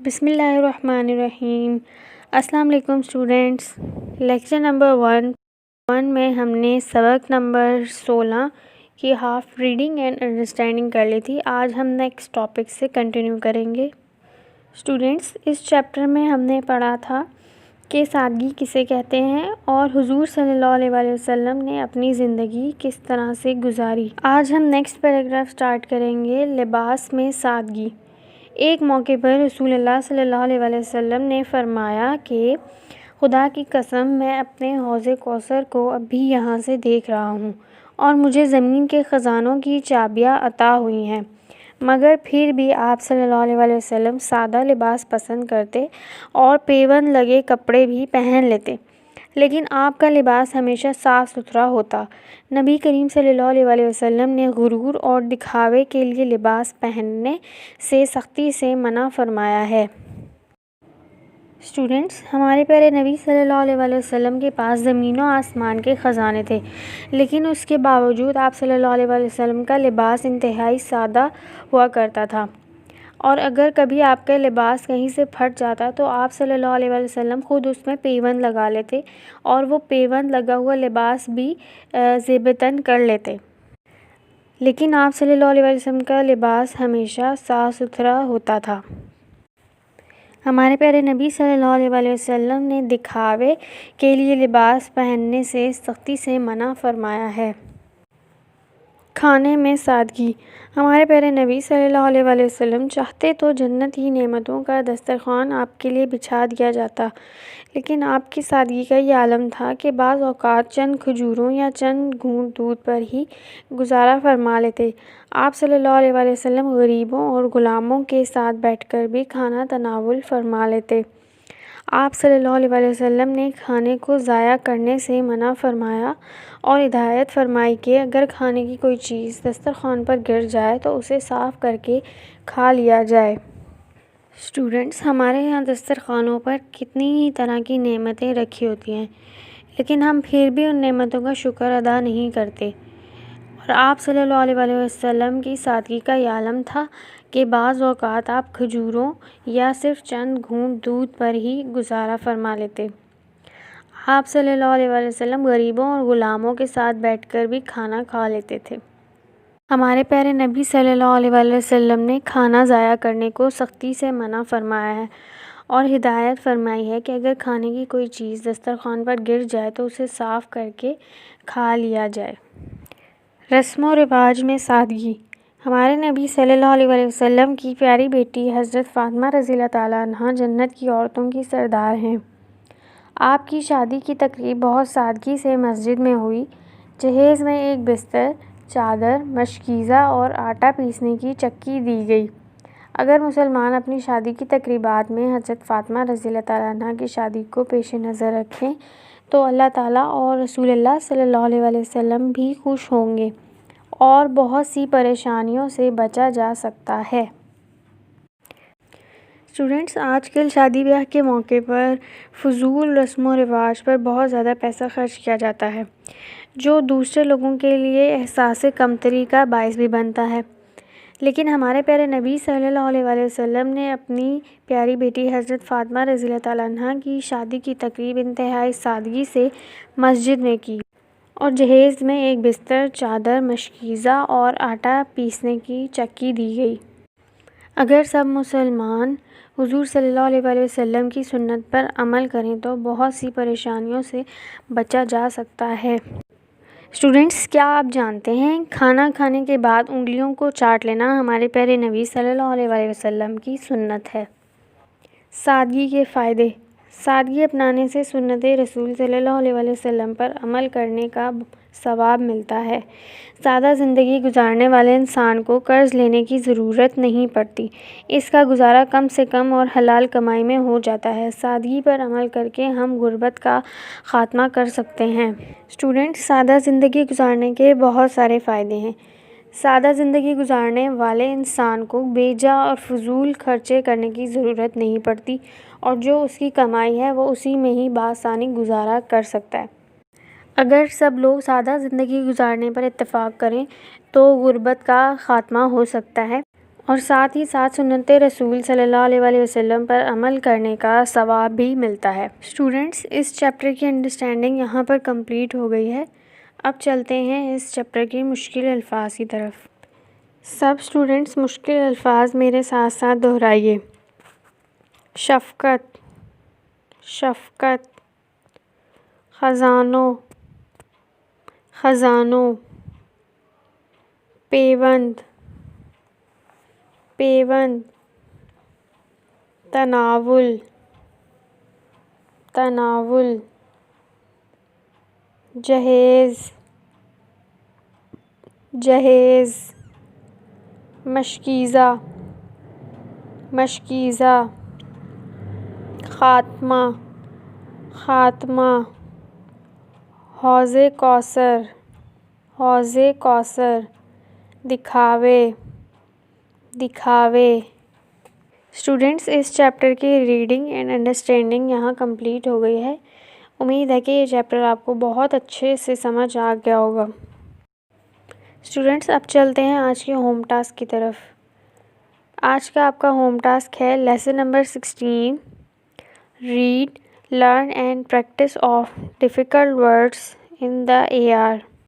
بسم اللہ الرحمن الرحیم۔ السلام علیکم اسٹوڈینٹس۔ لیکچر نمبر 1 میں ہم نے سبق نمبر 16 کی ہاف ریڈنگ اینڈ انڈرسٹینڈنگ کر لی تھی۔ آج ہم نیکسٹ ٹاپک سے کنٹینیو کریں گے۔ اسٹوڈینٹس، اس چیپٹر میں ہم نے پڑھا تھا کہ سادگی کسے کہتے ہیں اور حضور صلی اللہ علیہ وسلم نے اپنی زندگی کس طرح سے گزاری۔ آج ہم نیکسٹ پیراگراف سٹارٹ کریں گے، لباس میں سادگی۔ ایک موقع پر رسول اللہ صلی اللہ علیہ وسلم نے فرمایا کہ خدا کی قسم، میں اپنے حوض کوثر کو ابھی یہاں سے دیکھ رہا ہوں اور مجھے زمین کے خزانوں کی چابیاں عطا ہوئی ہیں، مگر پھر بھی آپ صلی اللہ علیہ وسلم سادہ لباس پسند کرتے اور پیوند لگے کپڑے بھی پہن لیتے، لیکن آپ کا لباس ہمیشہ صاف ستھرا ہوتا۔ نبی کریم صلی اللہ علیہ وسلم نے غرور اور دکھاوے کے لیے لباس پہننے سے سختی سے منع فرمایا ہے۔ اسٹوڈینٹس، ہمارے پیارے نبی صلی اللہ علیہ وسلم کے پاس زمین و آسمان کے خزانے تھے، لیکن اس کے باوجود آپ صلی اللہ علیہ وسلم کا لباس انتہائی سادہ ہوا کرتا تھا، اور اگر کبھی آپ کا لباس کہیں سے پھٹ جاتا تو آپ صلی اللہ علیہ وسلم خود اس میں پیوند لگا لیتے اور وہ پیوند لگا ہوا لباس بھی زیب تن کر لیتے، لیکن آپ صلی اللہ علیہ وسلم کا لباس ہمیشہ صاف ستھرا ہوتا تھا۔ ہمارے پیارے نبی صلی اللہ علیہ وسلم نے دکھاوے کے لیے لباس پہننے سے سختی سے منع فرمایا ہے۔ کھانے میں سادگی۔ ہمارے پیارے نبی صلی اللہ علیہ وسلم چاہتے تو جنت ہی نعمتوں کا دسترخوان آپ کے لیے بچھا دیا جاتا، لیکن آپ کی سادگی کا یہ عالم تھا کہ بعض اوقات چند کھجوروں یا چند گھونٹ دودھ پر ہی گزارا فرما لیتے۔ آپ صلی اللہ علیہ وسلم غریبوں اور غلاموں کے ساتھ بیٹھ کر بھی کھانا تناول فرما لیتے۔ آپ صلی اللہ علیہ وسلم نے کھانے کو ضائع کرنے سے منع فرمایا اور ہدایت فرمائی کہ اگر کھانے کی کوئی چیز دسترخوان پر گر جائے تو اسے صاف کر کے کھا لیا جائے۔ اسٹوڈینٹس، ہمارے یہاں دسترخوانوں پر کتنی ہی طرح کی نعمتیں رکھی ہوتی ہیں، لیکن ہم پھر بھی ان نعمتوں کا شکر ادا نہیں کرتے، اور آپ صلی اللہ علیہ وسلم کی سادگی کا یہ عالم تھا کہ بعض اوقات آپ کھجوروں یا صرف چند گھونٹ دودھ پر ہی گزارا فرما لیتے۔ آپ صلی اللہ علیہ وسلم غریبوں اور غلاموں کے ساتھ بیٹھ کر بھی کھانا کھا لیتے تھے۔ ہمارے پیارے نبی صلی اللہ علیہ وسلم نے کھانا ضائع کرنے کو سختی سے منع فرمایا ہے اور ہدایت فرمائی ہے کہ اگر کھانے کی کوئی چیز دسترخوان پر گر جائے تو اسے صاف کر کے کھا لیا جائے۔ رسم و رواج میں سادگی۔ ہمارے نبی صلی اللہ علیہ وسلم کی پیاری بیٹی حضرت فاطمہ رضی اللہ تعالیٰ عنہا جنت کی عورتوں کی سردار ہیں۔ آپ کی شادی کی تقریب بہت سادگی سے مسجد میں ہوئی۔ جہیز میں ایک بستر، چادر، مشکیزہ اور آٹا پیسنے کی چکی دی گئی۔ اگر مسلمان اپنی شادی کی تقریبات میں حضرت فاطمہ رضی اللہ تعالیٰ عنہا کی شادی کو پیش نظر رکھیں تو اللہ تعالیٰ اور رسول اللہ صلی اللہ علیہ وسلم بھی خوش ہوں گے اور بہت سی پریشانیوں سے بچا جا سکتا ہے۔ اسٹوڈینٹس، آج کل شادی بیاہ کے موقع پر فضول رسم و رواج پر بہت زیادہ پیسہ خرچ کیا جاتا ہے، جو دوسرے لوگوں کے لیے احساس کمتری کا باعث بھی بنتا ہے، لیکن ہمارے پیارے نبی صلی اللہ علیہ وسلم نے اپنی پیاری بیٹی حضرت فاطمہ رضی اللہ تعالیٰ عنہا کی شادی کی تقریب انتہائی سادگی سے مسجد میں کی، اور جہیز میں ایک بستر، چادر، مشکیزہ اور آٹا پیسنے کی چکی دی گئی۔ اگر سب مسلمان حضور صلی اللہ علیہ وسلم کی سنت پر عمل کریں تو بہت سی پریشانیوں سے بچا جا سکتا ہے۔ اسٹوڈینٹس، کیا آپ جانتے ہیں کھانا کھانے کے بعد انگلیوں کو چاٹ لینا ہمارے پیارے نبی صلی اللہ علیہ وسلم کی سنت ہے۔ سادگی کے فائدے۔ سادگی اپنانے سے سنت رسول صلی اللہ علیہ وسلم پر عمل کرنے کا ثواب ملتا ہے۔ سادہ زندگی گزارنے والے انسان کو قرض لینے کی ضرورت نہیں پڑتی، اس کا گزارا کم سے کم اور حلال کمائی میں ہو جاتا ہے۔ سادگی پر عمل کر کے ہم غربت کا خاتمہ کر سکتے ہیں۔ اسٹوڈنٹ، سادہ زندگی گزارنے کے بہت سارے فائدے ہیں۔ سادہ زندگی گزارنے والے انسان کو بے جا اور فضول خرچے کرنے کی ضرورت نہیں پڑتی، اور جو اس کی کمائی ہے وہ اسی میں ہی بآسانی گزارا کر سکتا ہے۔ اگر سب لوگ سادہ زندگی گزارنے پر اتفاق کریں تو غربت کا خاتمہ ہو سکتا ہے اور ساتھ ہی ساتھ سنت رسول صلی اللہ علیہ وآلہ وسلم پر عمل کرنے کا ثواب بھی ملتا ہے۔ اسٹوڈنٹس، اس چیپٹر کی انڈرسٹینڈنگ یہاں پر کمپلیٹ ہو گئی ہے۔ اب چلتے ہیں اس چیپٹر کے مشکل الفاظ کی طرف۔ سب اسٹوڈنٹس مشکل الفاظ میرے ساتھ ساتھ دہرائیے۔ شفقت، شفقت، خزانوں، خزانوں، پیوند، پیوند، تناول، تناول، جہیز، جہیز، مشکیزہ، مشکیزہ، خاتمہ، خاتمہ، حوض کوثر، حوض کوثر، دکھاوے، دکھاوے۔ اسٹوڈنٹس، اس چیپٹر کی ریڈنگ اینڈ انڈرسٹینڈنگ یہاں کمپلیٹ ہو گئی ہے۔ امید ہے کہ یہ چیپٹر آپ کو بہت اچھے سے سمجھ آ گیا ہوگا۔ اسٹوڈنٹس، اب چلتے ہیں آج کے ہوم ٹاسک کی طرف۔ آج کا آپ کا ہوم ٹاسک ہے lesson number 16، read, learn and practise of difficult words in the AR۔